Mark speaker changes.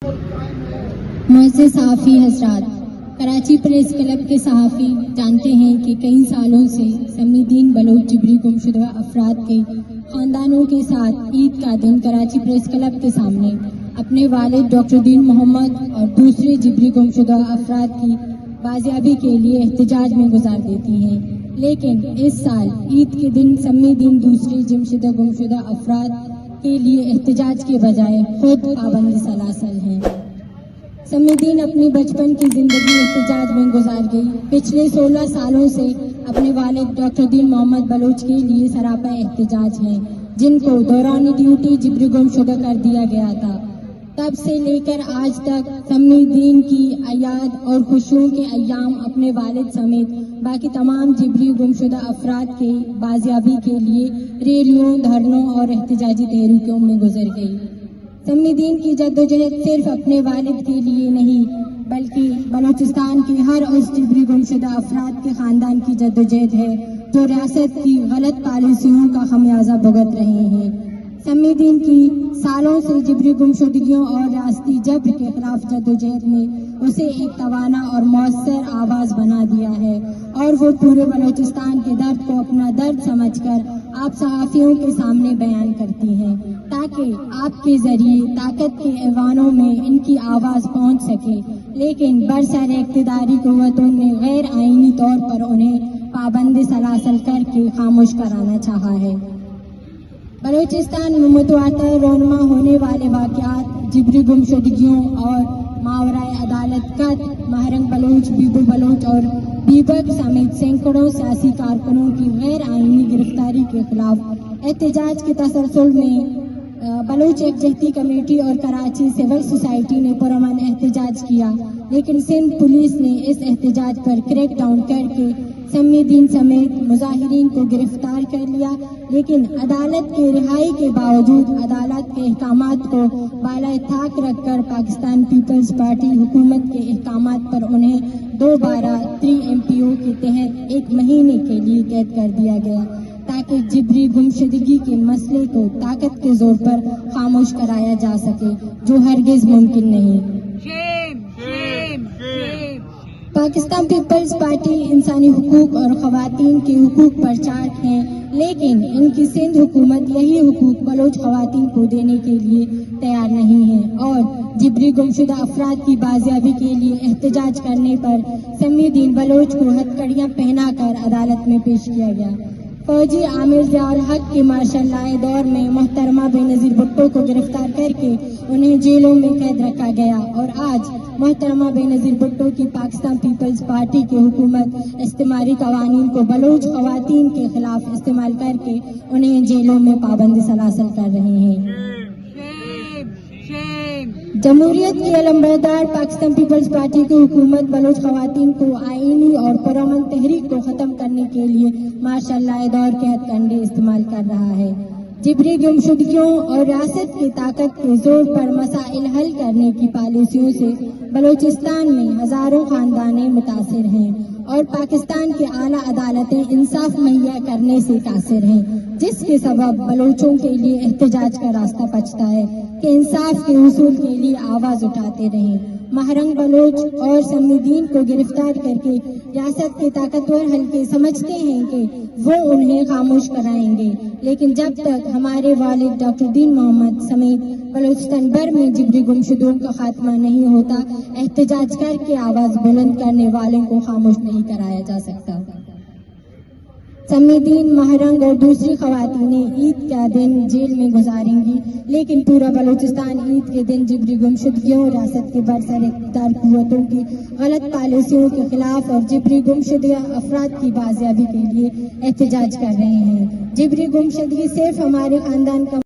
Speaker 1: معزز صحافی حضرات، کراچی پریس کلب کے صحافی جانتے ہیں کہ کئی سالوں سے سمی الدین بلوچ جبری گمشدہ افراد کے خاندانوں کے ساتھ عید کا دن کراچی پریس کلب کے سامنے اپنے والد ڈاکٹر دین محمد اور دوسرے جبری گمشدہ افراد کی بازیابی کے لیے احتجاج میں گزار دیتی ہیں، لیکن اس سال عید کے دن سمی الدین دوسرے گمشدہ افراد کے لیے احتجاج کے بجائے خود پابند سلاسل ہیں۔ سمی الدین اپنی بچپن کی زندگی احتجاج میں گزار گئی۔ پچھلے 16 سالوں سے اپنے والد ڈاکٹر دین محمد بلوچ کے لیے سراپا احتجاج ہیں، جن کو دوران ڈیوٹی جبری گمشدہ کر دیا گیا تھا۔ تب سے لے کر آج تک سمی الدین کی اعیاد اور خوشیوں کے ایام اپنے والد سمیت باقی تمام جبری گمشدہ افراد کے بازیابی کے لیے ریلیوں، دھرنوں اور احتجاجی تحریکوں میں گزر گئی۔ سمی الدین کی جدوجہد صرف اپنے والد کے لیے نہیں بلکہ بلوچستان کے ہر اس جبری گمشدہ افراد کے خاندان کی جدوجہد ہے جو ریاست کی غلط پالیسیوں کا خمیازہ بھگت رہے ہیں۔ سمی الدین کی سالوں سے جبری گمشدگیوں اور ریاستی جبر کے خلاف جدوجہد نے اسے ایک توانا اور مؤثر آواز بنا دیا ہے، اور وہ پورے بلوچستان کے درد کو اپنا درد سمجھ کر آپ صحافیوں کے سامنے بیان کرتی ہیں تاکہ آپ کے ذریعے طاقت کے ایوانوں میں ان کی آواز پہنچ سکے، لیکن برسر اقتداری قوتوں نے غیر آئینی طور پر انہیں پابند سلاسل کر کے خاموش کرانا چاہا ہے۔ بلوچستان میں متواتر رونما ہونے والے واقعات، جبری گمشدگیوں اور ماورائے عدالت قتل، مہرنگ بلوچ، بیبو بلوچ اور بیبک سمیت سینکڑوں سیاسی کارکنوں کی غیر آئینی گرفتاری کے خلاف احتجاج کے تسلسل میں بلوچ یکجہتی کمیٹی اور کراچی سول سوسائٹی نے پرامن احتجاج کیا، لیکن سندھ پولیس نے اس احتجاج پر کریک ڈاؤن کر کے سمی الدین سمیت مظاہرین کو گرفتار کر لیا، لیکن عدالت کے رہائی کے باوجود عدالت کے احکامات کو بالائے طاق رکھ کر پاکستان پیپلز پارٹی حکومت کے احکامات پر انہیں دوبارہ 3 MPO کے تحت 1 مہینے کے لیے قید کر دیا گیا تاکہ جبری گمشدگی کے مسئلے کو طاقت کے زور پر خاموش کرایا جا سکے، جو ہرگز ممکن نہیں۔ پاکستان پیپلز پارٹی انسانی حقوق اور خواتین کے حقوق پر چاٹ ہیں، لیکن ان کی سندھ حکومت یہی حقوق بلوچ خواتین کو دینے کے لیے تیار نہیں ہے، اور جبری گمشدہ افراد کی بازیابی کے لیے احتجاج کرنے پر سمی الدین بلوچ کو ہتھکڑیاں پہنا کر عدالت میں پیش کیا گیا۔ فوجی عامر ضیاء الحق کے مارشل لاء دور میں محترمہ بے نظیر بھٹو کو گرفتار کر کے انہیں جیلوں میں قید رکھا گیا، اور آج محترمہ بے نظیر بھٹو کی پاکستان پیپلز پارٹی کی حکومت استعماری قوانین کو بلوچ خواتین کے خلاف استعمال کر کے انہیں جیلوں میں پابند سلاسل کر رہے ہیں۔ جمہوریت کی علمبردار پاکستان پیپلز پارٹی کی حکومت بلوچ خواتین کو آئینی اور پرامن تحریک کو ختم کرنے کے لیے مارشل لاء دور کے ہتھ کنڈے استعمال کر رہا ہے۔ جبری گمشدگیوں اور ریاست کی طاقت کے زور پر مسائل حل کرنے کی پالیسیوں سے بلوچستان میں ہزاروں خاندانیں متاثر ہیں، اور پاکستان کی اعلیٰ عدالتیں انصاف مہیا کرنے سے قاصر ہیں، جس کے سبب بلوچوں کے لیے احتجاج کا راستہ بچتا ہے کہ انصاف کے حصول کے لیے آواز اٹھاتے رہیں۔ مہرنگ بلوچ اور سمی الدین کو گرفتار کر کے ریاست کے طاقتور حلقے سمجھتے ہیں کہ وہ انہیں خاموش کرائیں گے، لیکن جب تک ہمارے والد ڈاکٹر دین محمد سمیت بلوچستان بھر میں جبری گمشدوں کا خاتمہ نہیں ہوتا، احتجاج کر کے آواز بلند کرنے والوں کو خاموش نہیں کرایا جا سکتا۔ سمی الدین، مہرنگ اور دوسری خواتینیں عید کا دن جیل میں گزاریں گی، لیکن پورا بلوچستان عید کے دن جبری گمشدگیوں، ریاست کے برسر اقتدار قوتوں کی غلط پالیسیوں کے خلاف اور جبری گمشدہ افراد کی بازیابی کے لیے احتجاج کر رہے ہیں۔ جبری گمشدگی صرف ہمارے خاندان کا